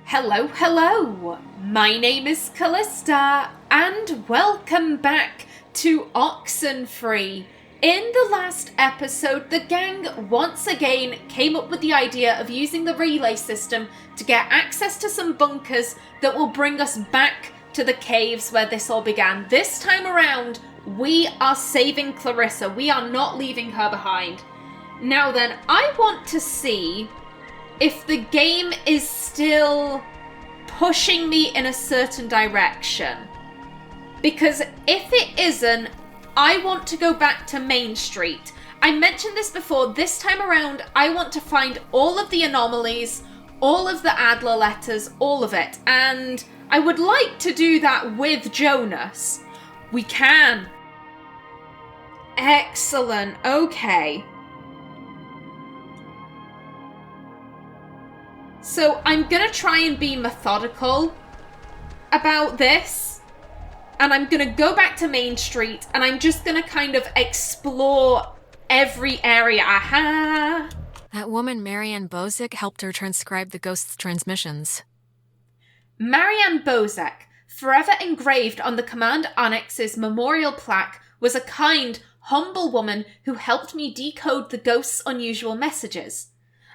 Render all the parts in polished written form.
Hello, hello! My name is Callista, and welcome back to Oxenfree. In the last episode, the gang once again came up with the idea of using the relay system to get access to some bunkers that will bring us back to the caves where this all began. This time around, we are saving Clarissa. We are not leaving her behind. Now then, I want to see if the game is still pushing me in a certain direction. Because if it isn't, I want to go back to Main Street. I mentioned this before. This time around, I want to find all of the anomalies, all of the Adler letters, all of it. And I would like to do that with Jonas. We can. Excellent. Okay. So I'm going to try and be methodical about this. And I'm going to go back to Main Street and I'm just going to kind of explore every area. Aha! That woman, Marianne Bozek, helped her transcribe the ghost's transmissions. Marianne Bozek, forever engraved on the Command Annex's memorial plaque, was a kind, humble woman who helped me decode the ghost's unusual messages.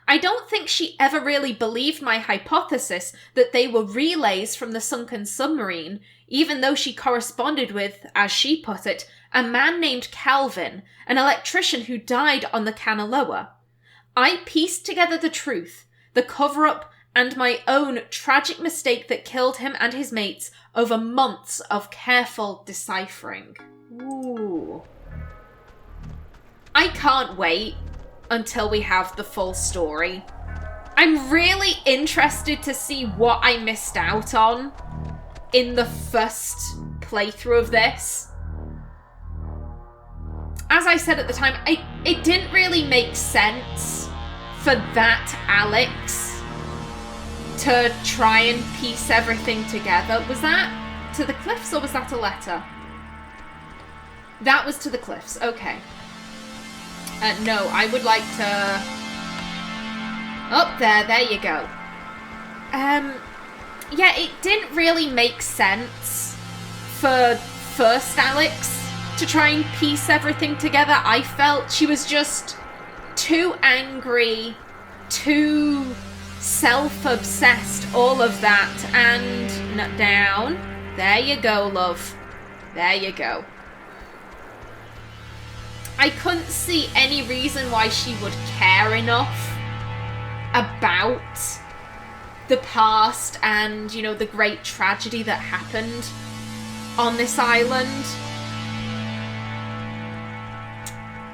I don't think she ever really believed my hypothesis that they were relays from the sunken submarine, even though she corresponded with, as she put it, a man named Calvin, an electrician who died on the Kanaloa. I pieced together the truth, the cover-up, and my own tragic mistake that killed him and his mates over months of careful deciphering. Ooh. I can't wait until we have the full story. I'm really interested to see what I missed out on in the first playthrough of this. As I said at the time, it didn't really make sense for that Alex to try and piece everything together. Was that to the cliffs or was that a letter? That was to the cliffs, okay. No, I would like to... Oh, there you go. Yeah, it didn't really make sense for first Alex to try and piece everything together. I felt she was just too angry, too self-obsessed, all of that. And not down. There you go, love. There you go. I couldn't see any reason why she would care enough about the past and, you know, the great tragedy that happened on this island.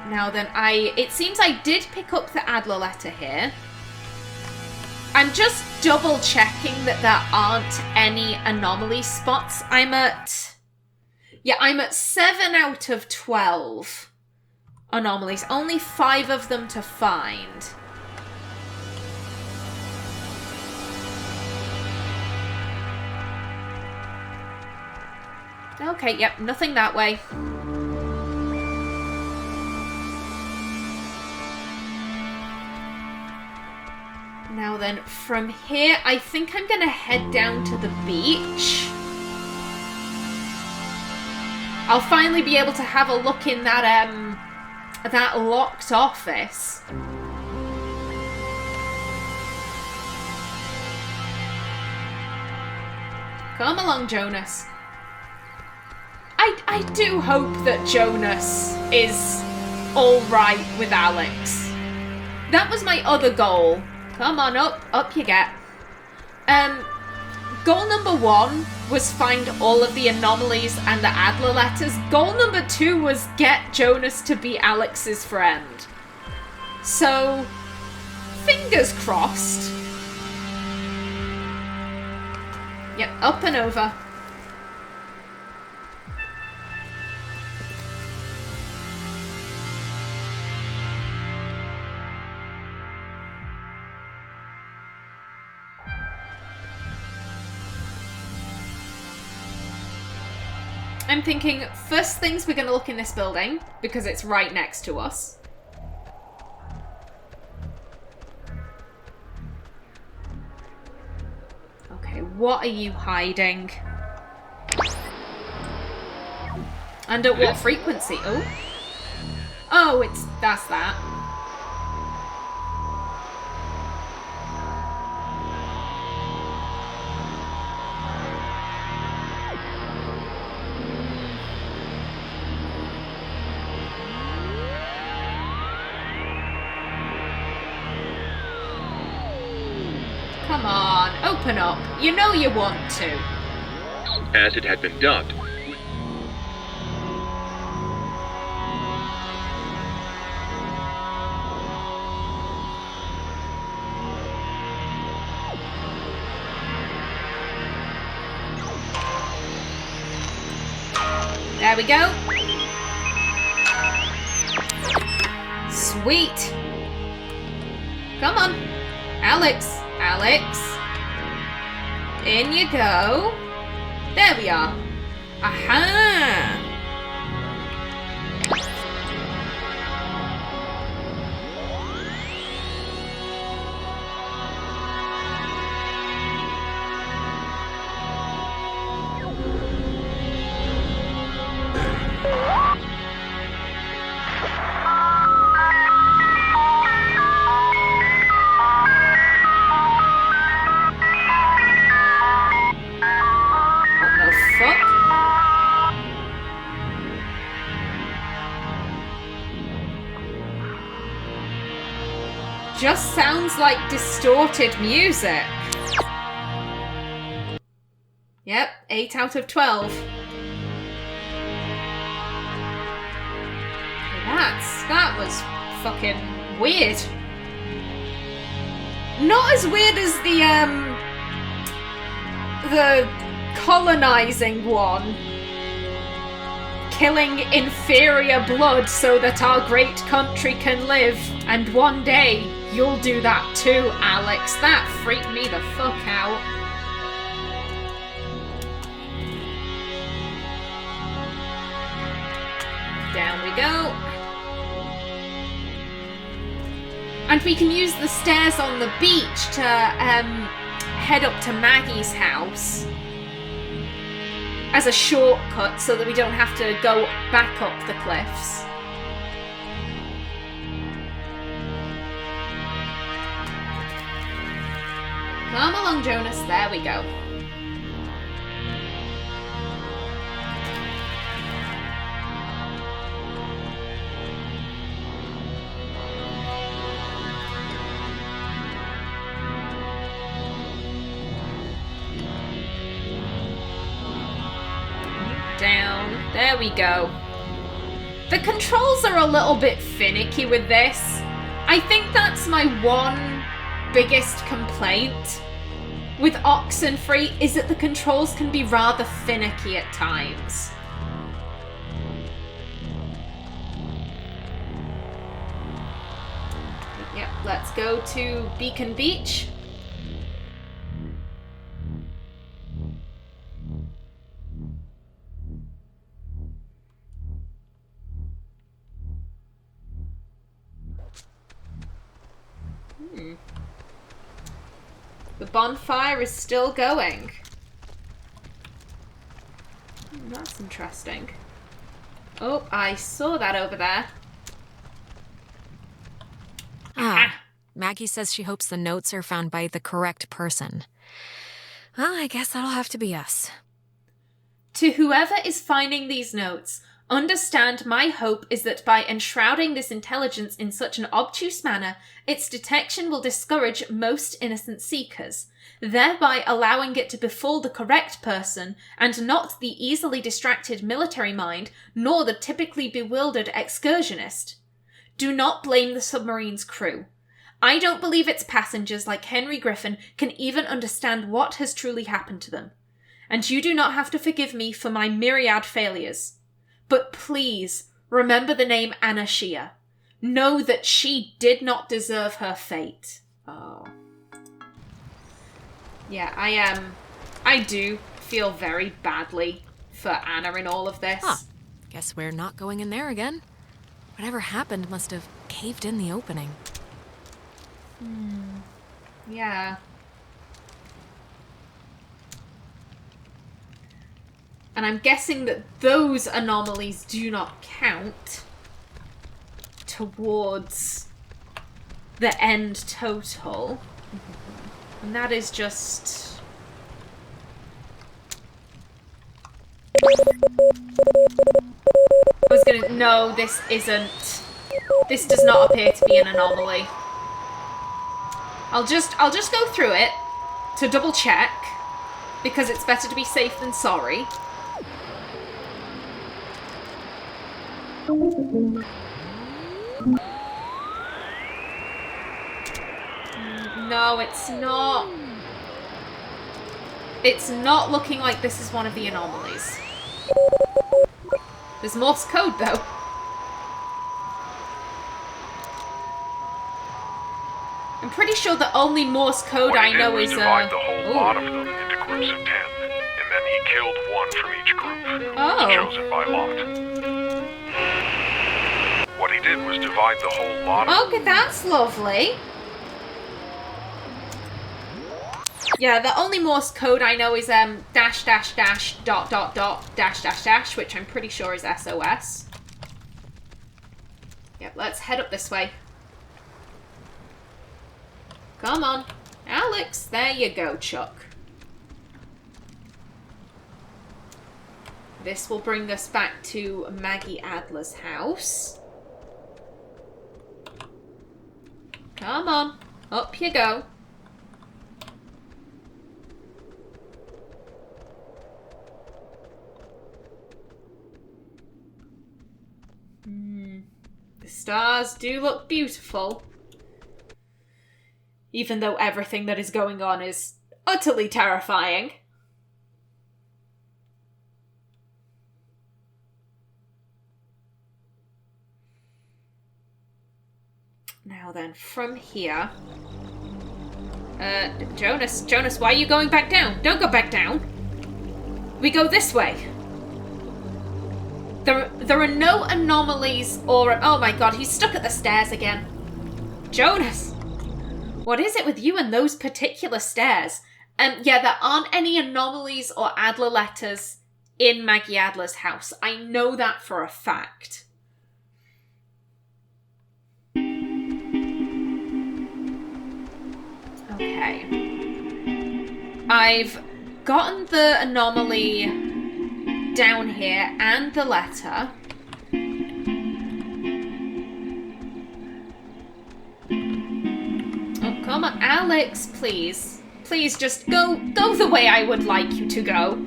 Now then, it seems I did pick up the Adler letter here. I'm just double checking that there aren't any anomaly spots. I'm at 7 out of 12. Anomalies. Only 5 of them to find. Okay, yep, nothing that way. Now then, from here, I think I'm gonna head down to the beach. I'll finally be able to have a look in that locked office. Come along, Jonas. I do hope that Jonas is alright with Alex. That was my other goal. Come on, up you get. Goal number 1 was find all of the anomalies and the Adler letters. Goal number 2 was get Jonas to be Alex's friend. So, fingers crossed. Yep, up and over. I'm thinking, first things we're going to look in this building, because it's right next to us. What are you hiding? And at what frequency? Oh. Oh, that's that. Come on, open up. You know you want to. As it had been dubbed. There we go. Sweet. Come on. Alex. Alex. In you go. There we are. Aha! Just sounds like distorted music. Yep, 8 out of 12. That was fucking weird. Not as weird as the colonizing one. Killing inferior blood so that our great country can live. And one day, you'll do that too, Alex. That freaked me the fuck out. Down we go. And we can use the stairs on the beach to head up to Maggie's house as a shortcut so that we don't have to go back up the cliffs. Come along, Jonas. There we go. Down. There we go. The controls are a little bit finicky with this. I think that's my one biggest complaint with Oxenfree, is that the controls can be rather finicky at times. Yep, let's go to Beacon Beach. The bonfire is still going. That's interesting. Oh, I saw that over there. Maggie says she hopes the notes are found by the correct person. Well, I guess that'll have to be us. To whoever is finding these notes, understand my hope is that by enshrouding this intelligence in such an obtuse manner, its detection will discourage most innocent seekers, thereby allowing it to befall the correct person and not the easily distracted military mind nor the typically bewildered excursionist. Do not blame the submarine's crew. I don't believe its passengers, like Henry Griffin, can even understand what has truly happened to them. And you do not have to forgive me for my myriad failures. But please, remember the name Anna Shea. Know that she did not deserve her fate. Oh. Yeah, I do feel very badly for Anna in all of this. Guess we're not going in there again. Whatever happened must have caved in the opening. Yeah. And I'm guessing that those anomalies do not count towards the end total. And that is just... I was gonna... No, this isn't. This does not appear to be an anomaly. I'll just go through it to double check, because it's better to be safe than sorry. No, it's not. It's not looking like this is one of the anomalies. There's Morse code, though. I'm pretty sure the only Morse code I know is divide the whole lot of them into groups of 10, and then he killed one from each group, who was chosen by lot. What he did was divide the whole lot of them. Okay, that's lovely. Yeah, the only Morse code I know is dash dash dash dot dot dot dash dash dash, which I'm pretty sure is SOS. Yep, let's head up this way. Come on. Alex, there you go, Chuck. This will bring us back to Maggie Adler's house. Come on. Up you go. The stars do look beautiful. Even though everything that is going on is utterly terrifying. Now then, from here... Jonas, why are you going back down? Don't go back down. We go this way. There are no anomalies or... Oh my god, he's stuck at the stairs again. Jonas! What is it with you and those particular stairs? Yeah, there aren't any anomalies or Adler letters in Maggie Adler's house. I know that for a fact. Okay. I've gotten the anomaly down here and the letter. Oh, come on, Alex, please. Please just go the way I would like you to go.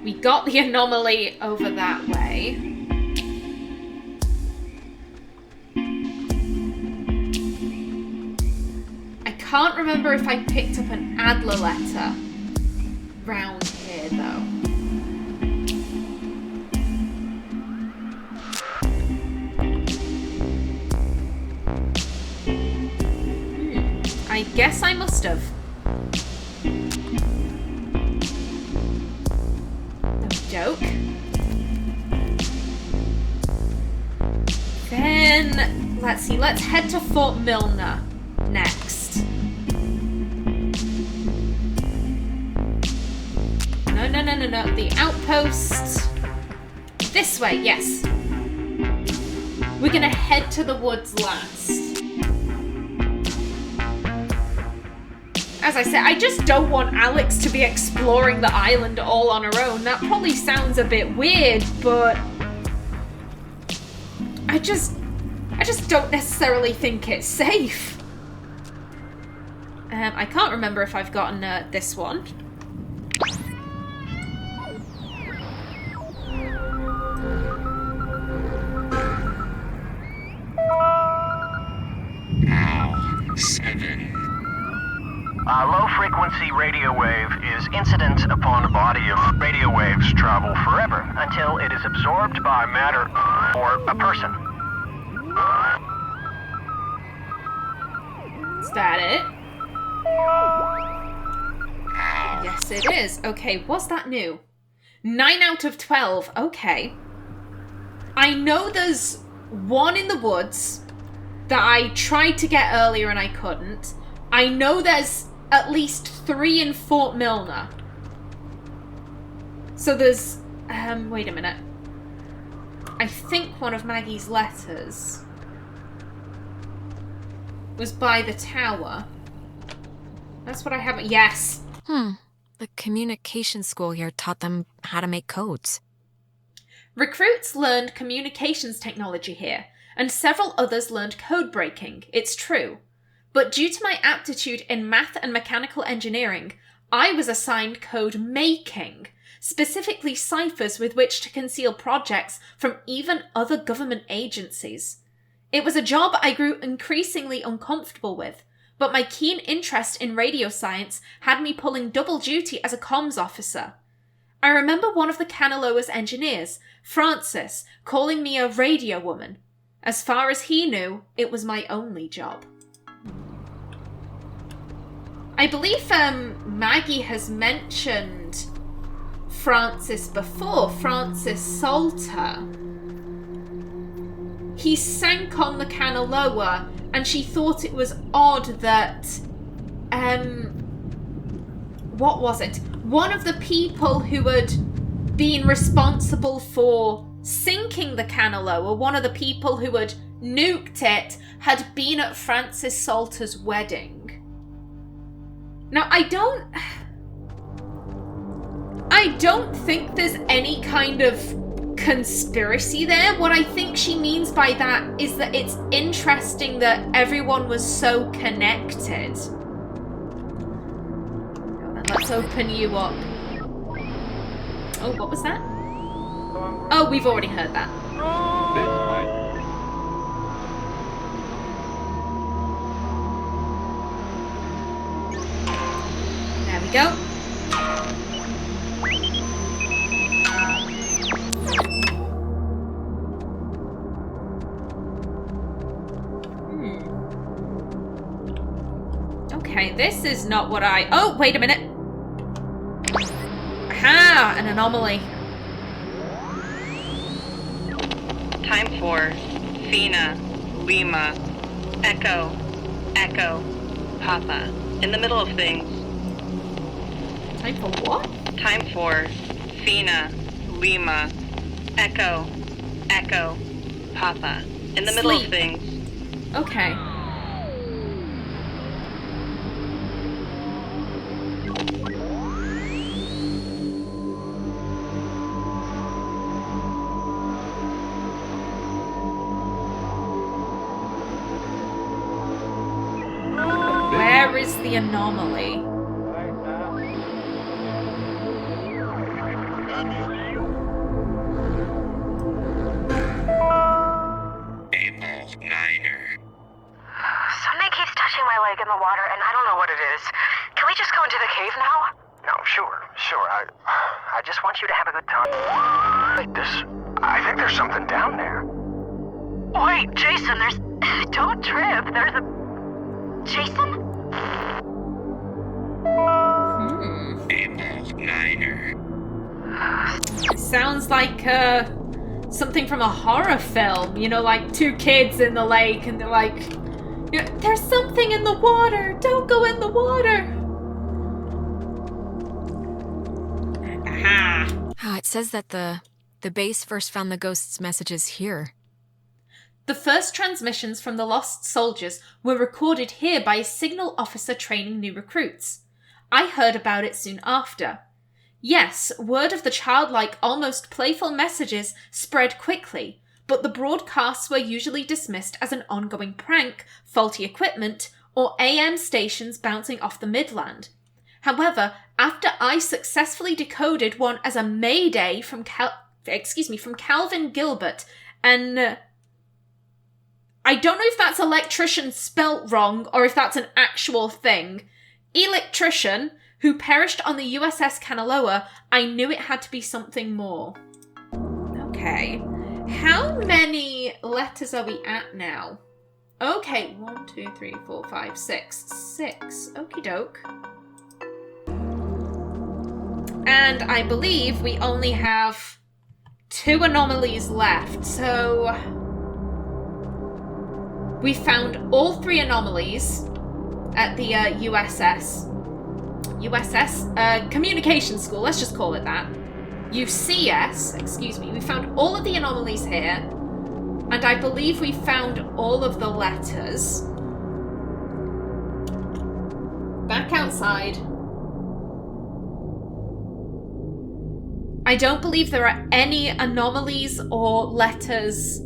We got the anomaly over that way. I can't remember if I picked up an Adler letter round here, though. I guess I must have. No joke. Then, let's see, let's head to Fort Milner next. No. The outpost. This way, yes. We're gonna head to the woods last. As I said, I just don't want Alex to be exploring the island all on her own. That probably sounds a bit weird, but I just don't necessarily think it's safe. I can't remember if I've gotten this one. A low-frequency radio wave is incident upon a body of radio waves travel forever until it is absorbed by matter or a person. Is that it? Yes, it is. Okay, was that new? 9 out of 12. Okay. I know there's one in the woods. that I tried to get earlier and I couldn't. I know there's at least 3 in Fort Milner. So there's... wait a minute. I think one of Maggie's letters was by the tower. That's what I haven't... Yes! The communication school here taught them how to make codes. Recruits learned communications technology here, and several others learned code breaking, it's true. But due to my aptitude in math and mechanical engineering, I was assigned code making, specifically ciphers with which to conceal projects from even other government agencies. It was a job I grew increasingly uncomfortable with, but my keen interest in radio science had me pulling double duty as a comms officer. I remember one of the Kanaloa's engineers, Francis, calling me a radio woman. As far as he knew, it was my only job. I believe Maggie has mentioned Francis before, Francis Salter. He sank on the Kanaloa, and she thought it was odd that, what was it? One of the people who had been responsible for sinking the Kanaloa, one of the people who had nuked it, had been at Francis Salter's wedding. Now, I don't think there's any kind of conspiracy there. What I think she means by that is that it's interesting that everyone was so connected. Let's open you up. Oh, what was that? Oh, we've already heard that. There we go. Okay, this is not what I... Oh, wait a minute. Aha! An anomaly. Time for Fina, Lima, Echo, Echo, Papa. In the middle of things. Time for what? Time for Fina, Lima, Echo, Echo, Papa. In the middle of things. Okay. Where is the anomaly? Something keeps touching my leg in the water, and I don't know what it is. Can we just go into the cave now? No, sure. I just want you to have a good time. I think there's something down there. Wait, Jason, don't trip. There's a... Jason? Sounds like something from a horror film. You know, like 2 kids in the lake, and they're like, you know, there's something in the water. Don't go in the water. Aha. Oh, it says that the base first found the ghost's messages here. The first transmissions from the lost soldiers were recorded here by a signal officer training new recruits. I heard about it soon after. Yes, word of the childlike, almost playful messages spread quickly, but the broadcasts were usually dismissed as an ongoing prank, faulty equipment, or AM stations bouncing off the Midland. However, after I successfully decoded one as a mayday from Calvin Gilbert, and I don't know if that's electrician spelt wrong or if that's an actual thing. Electrician, who perished on the USS Kanaloa, I knew it had to be something more. Okay. How many letters are we at now? Okay, 1, 2, 3, 4, 5, 6. 6. Okie doke. And I believe we only have 2 anomalies left, so... We found all 3 anomalies at the USS Communication School, let's just call it that. UCS, excuse me. We found all of the anomalies here, and I believe we found all of the letters. Back outside. I don't believe there are any anomalies or letters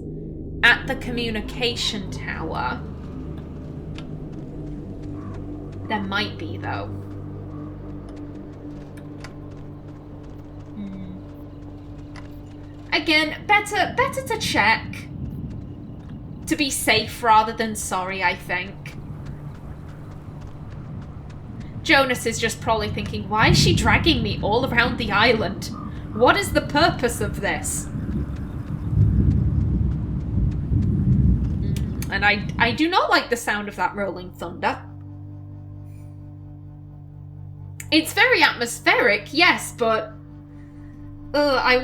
at the communication tower. There might be, though. Again, better to check. To be safe rather than sorry, I think. Jonas is just probably thinking, why is she dragging me all around the island? What is the purpose of this? And I do not like the sound of that rolling thunder. It's very atmospheric, yes, but I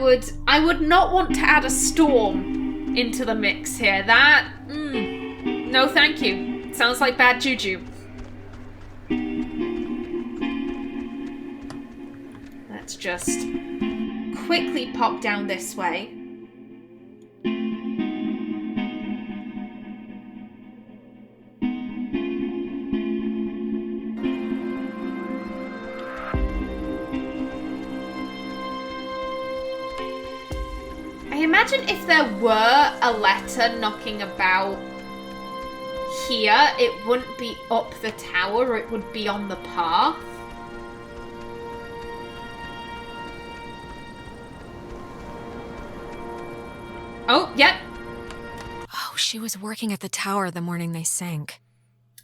would not want to add a storm into the mix here. That no, thank you. Sounds like bad juju. Let's just quickly pop down this way. I imagine if there were a letter knocking about here, it wouldn't be up the tower, it would be on the path. Oh, yep. Oh, she was working at the tower the morning they sank.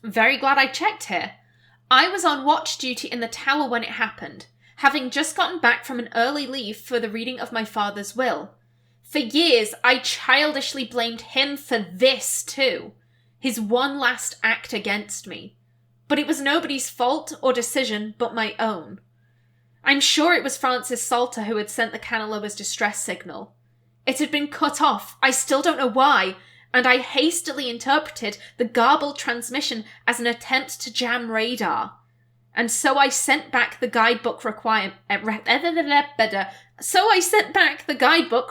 Very glad I checked here. I was on watch duty in the tower when it happened, having just gotten back from an early leave for the reading of my father's will. For years, I childishly blamed him for this too, his one last act against me. But it was nobody's fault or decision but my own. I'm sure it was Francis Salter who had sent the Canaloa's distress signal. It had been cut off, I still don't know why, and I hastily interpreted the garbled transmission as an attempt to jam radar. And so I sent back the guidebook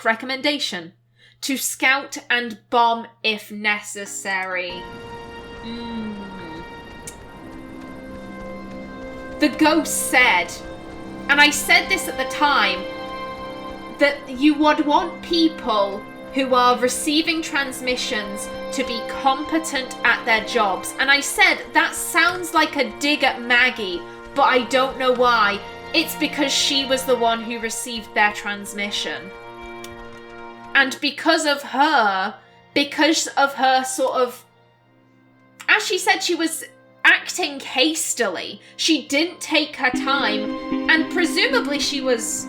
recommendation to scout and bomb if necessary. The ghost said, and I said this at the time, that you would want people who are receiving transmissions to be competent at their jobs. And I said, that sounds like a dig at Maggie, but I don't know why. It's because she was the one who received their transmission. And because of her sort of, as she said, she was acting hastily. She didn't take her time, and presumably she was,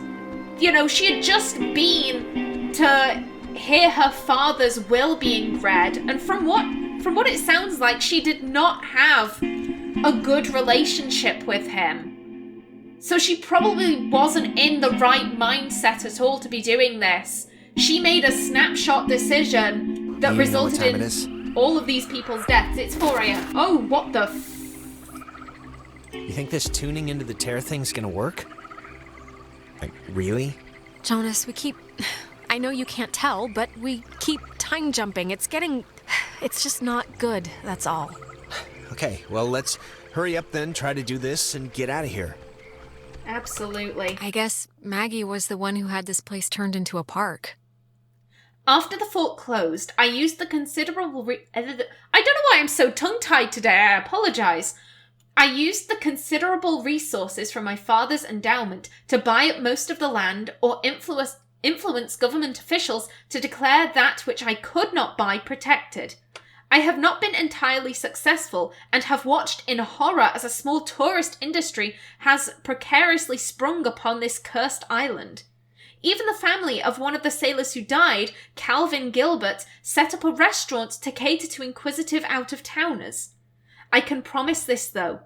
she had just been to hear her father's will being read, and from what it sounds like, she did not have a good relationship with him. So she probably wasn't in the right mindset at all to be doing this. She made a snapshot decision that resulted in all of these people's deaths. It's 4 a.m. Oh, what the You think this tuning into the tear thing's gonna work? Like, really? Jonas, I know you can't tell, but we keep time jumping. It's just not good, that's all. Okay, well, let's hurry up then, try to do this, and get out of here. Absolutely. I guess Maggie was the one who had this place turned into a park. After the fort closed, I used the considerable I don't know why I'm so tongue-tied today, I apologize. I used the considerable resources from my father's endowment to buy up most of the land or influence government officials to declare that which I could not buy protected. I have not been entirely successful and have watched in horror as a small tourist industry has precariously sprung upon this cursed island. Even the family of one of the sailors who died, Calvin Gilbert, set up a restaurant to cater to inquisitive out-of-towners. I can promise this, though.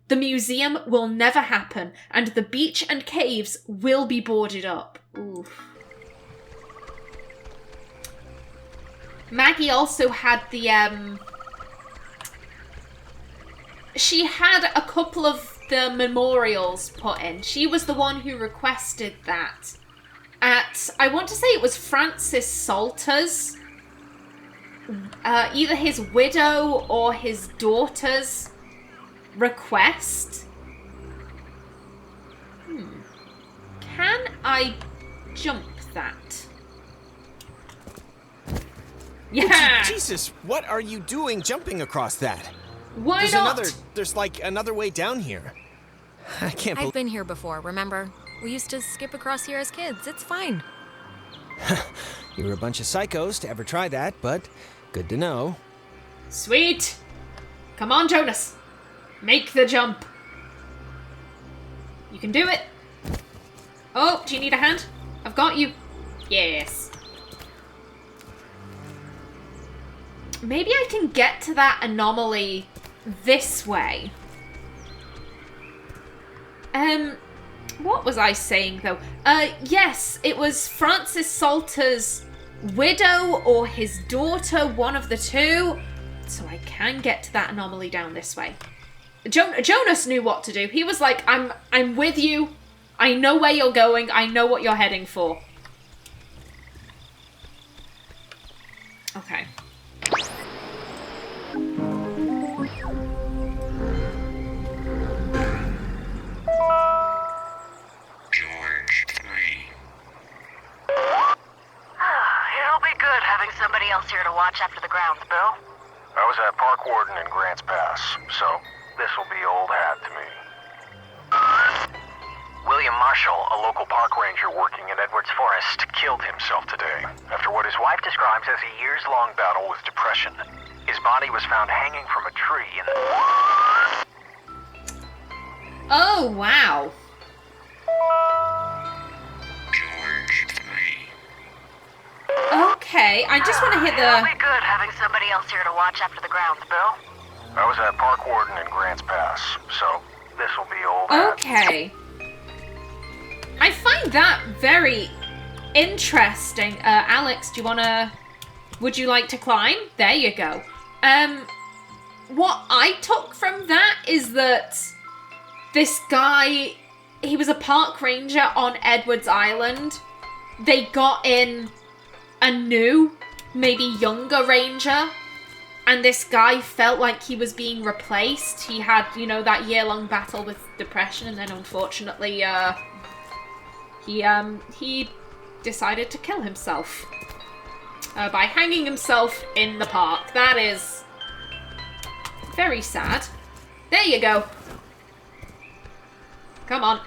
The museum will never happen, and the beach and caves will be boarded up. Oof. Maggie also had the she had a couple of the memorials put in. She was the one who requested that at, I want to say it was Francis Salter's, either his widow or his daughter's request. Can I jump that? Yeah! Jesus, what are you doing jumping across that? Why not? There's like another way down here. I can't I've been here before, remember? We used to skip across here as kids. It's fine. You were a bunch of psychos to ever try that, but good to know. Sweet! Come on, Jonas. Make the jump. You can do it. Oh, do you need a hand? I've got you. Yes. Maybe I can get to that anomaly this way. What was I saying, though? Yes, it was Francis Salter's widow or his daughter, one of the two. So I can get to that anomaly down this way. Jonas knew what to do. He was like, I'm with you. I know where you're going. I know what you're heading for. Okay. It'll be good having somebody else here to watch after the grounds, Bill. I was a park warden in Grants Pass, so this'll be old hat to me. William Marshall, a local park ranger working in Edwards Forest, killed himself today after what his wife describes as a years-long battle with depression. His body was found hanging from a tree in the... Oh, wow. Okay, I just want to hit It'll the... be good having somebody else here to watch after the grounds, Bill. I was a park warden in Grants Pass, so this'll be old hat. Okay. I find that very interesting. Alex, do you want to... Would you like to climb? There you go. What I took from that is that this guy, he was a park ranger on Edwards Island. They got in a new, maybe younger ranger, and this guy felt like he was being replaced. He had, you know, that year-long battle with depression, and then unfortunately, he decided to kill himself by hanging himself in the park. That is very sad. There you go. Come on.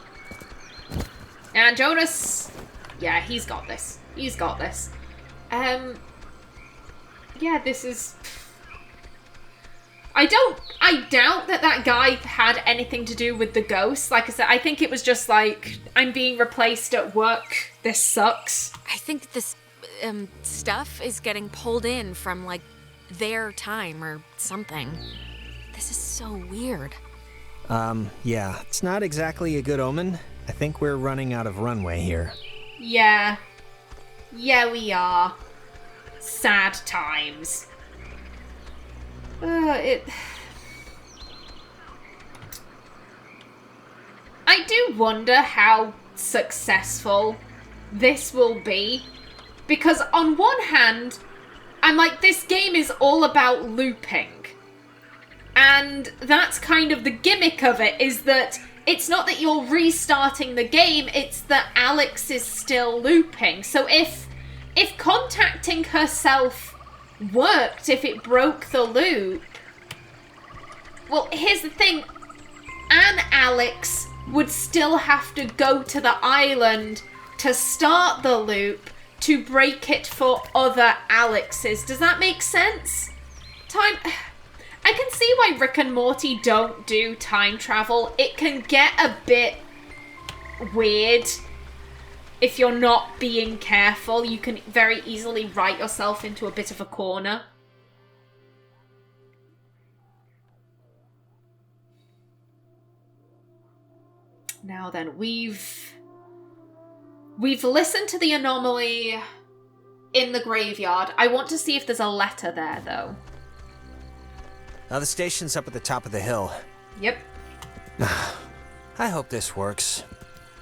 And Jonas. Yeah, he's got this. He's got this. Yeah, this is... I doubt that guy had anything to do with the ghost. Like I said, I think it was just like, I'm being replaced at work. This sucks. I think this stuff is getting pulled in from, like, their time or something. This is so weird. Yeah, it's not exactly a good omen. I think we're running out of runway here. Yeah. Yeah, we are. Sad times. I do wonder how successful this will be. Because on one hand, I'm like, this game is all about looping. And that's kind of the gimmick of it, is that it's not that you're restarting the game, it's that Alex is still looping. So if contacting herself worked, if it broke the loop, well, here's the thing. And Alex would still have to go to the island to start the loop to break it for other Alexes. Does that make sense? I can see why Rick and Morty don't do time travel. It can get a bit weird if you're not being careful. You can very easily write yourself into a bit of a corner. Now then, we've listened to the anomaly in the graveyard. I want to see if there's a letter there, though. Now the station's up at the top of the hill. Yep. I hope this works.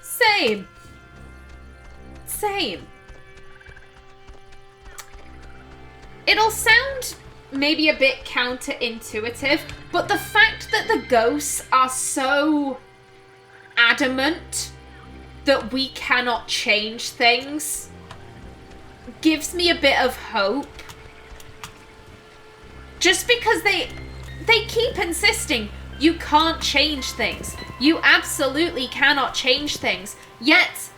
Same. It'll sound maybe a bit counterintuitive, but the fact that the ghosts are so adamant that we cannot change things gives me a bit of hope. Just because they keep insisting you can't change things. You absolutely cannot change things. Yet,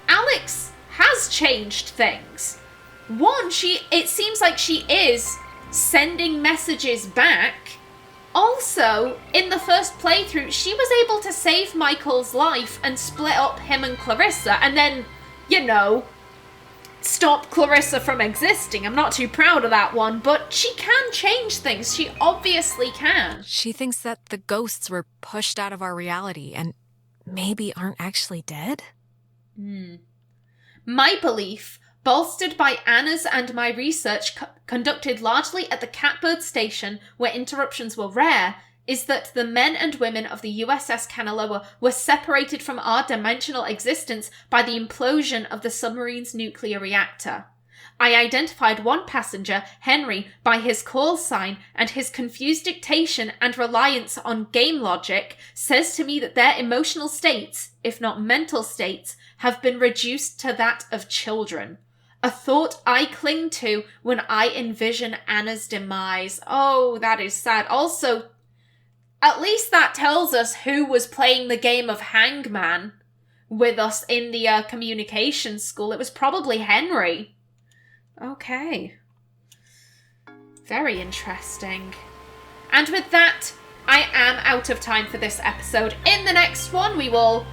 Alex has changed things. One, it seems like she is sending messages back. Also, in the first playthrough, she was able to save Michael's life and split up him and Clarissa, and then, stop Clarissa from existing. I'm not too proud of that one, but she can change things. She obviously can. She thinks that the ghosts were pushed out of our reality and maybe aren't actually dead? My belief, bolstered by Anna's and my research conducted largely at the Catbird station where interruptions were rare, is that the men and women of the USS Kanaloa were separated from our dimensional existence by the implosion of the submarine's nuclear reactor. I identified one passenger, Henry, by his call sign, and his confused dictation and reliance on game logic says to me that their emotional states, if not mental states, have been reduced to that of children. A thought I cling to when I envision Anna's demise. Oh, that is sad. Also, at least that tells us who was playing the game of Hangman with us in the communications school. It was probably Henry. Okay. Very interesting. And with that, I am out of time for this episode. In the next one, we will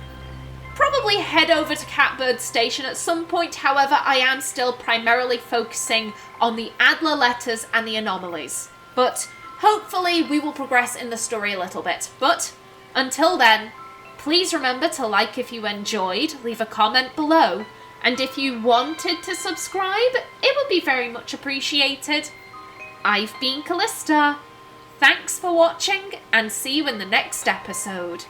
probably head over to Catbird Station at some point. However, I am still primarily focusing on the Adler letters and the anomalies. But hopefully we will progress in the story a little bit. But until then, please remember to like if you enjoyed, leave a comment below, and if you wanted to subscribe, it would be very much appreciated. I've been Kallista. Thanks for watching, and see you in the next episode.